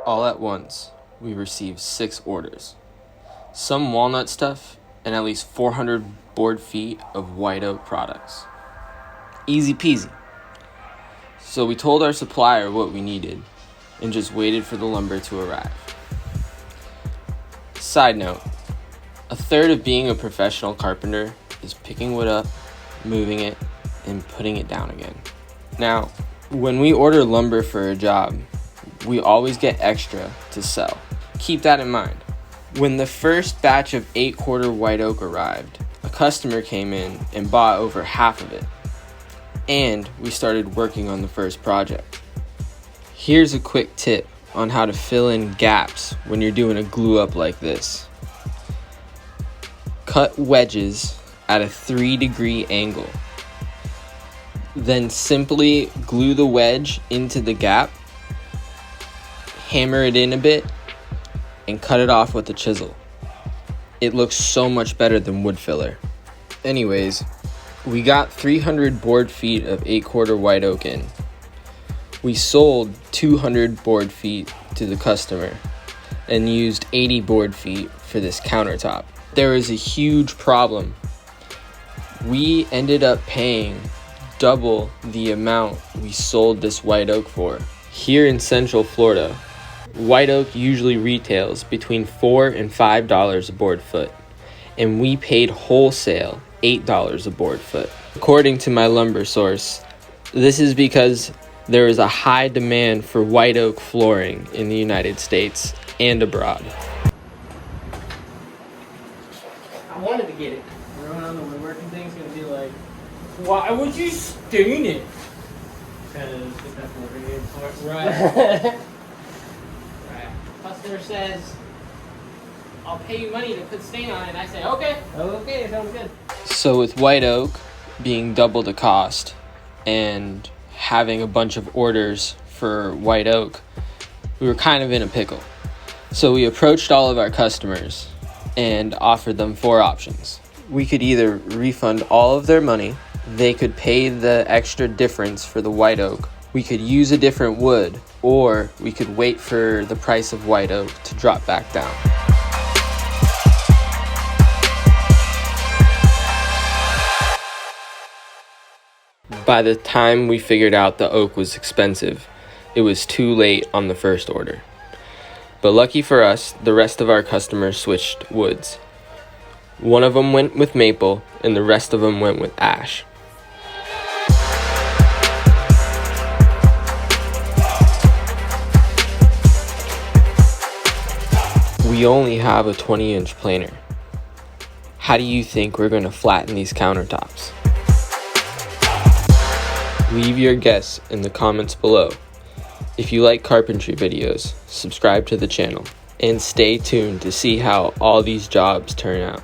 All at once, we received 6 orders. Some walnut stuff and at least 400 board feet of white oak products. Easy peasy. So we told our supplier what we needed and just waited for the lumber to arrive. Side note, a third of being a professional carpenter is picking wood up, moving it, and putting it down again. Now, when we order lumber for a job, we always get extra to sell. Keep that in mind. When the first batch of 8-quarter white oak arrived, a customer came in and bought over half of it. And we started working on the first project. Here's a quick tip on how to fill in gaps when you're doing a glue up like this. Cut wedges at a 3-degree angle. Then simply glue the wedge into the gap, hammer it in a bit, and cut it off with a chisel. It looks so much better than wood filler. Anyways, we got 300 board feet of 8-quarter white oak in. We sold 200 board feet to the customer and used 80 board feet for this countertop. There was a huge problem. We ended up paying double the amount we sold this white oak for. Here in Central Florida, white oak usually retails between $4 and $5 a board foot, and we paid wholesale $8 a board foot. According to my lumber source, this is because there is a high demand for white oak flooring in the United States and abroad. I wanted to get it. Everyone on the woodworking thing is going to be like, why would you stain it? Because that's what we're here for. Right. Right. Customer says, I'll pay you money to put stain on it. And I say, okay, sounds good. So with white oak being double the cost and having a bunch of orders for white oak, we were kind of in a pickle. So we approached all of our customers and offered them 4 options. We could either refund all of their money, they could pay the extra difference for the white oak, we could use a different wood, or we could wait for the price of white oak to drop back down. By the time we figured out the oak was expensive, it was too late on the first order. But lucky for us, the rest of our customers switched woods. One of them went with maple, and the rest of them went with ash. We only have a 20-inch planer. How do you think we're going to flatten these countertops? Leave your guess in the comments below. If you like carpentry videos, subscribe to the channel and stay tuned to see how all these jobs turn out.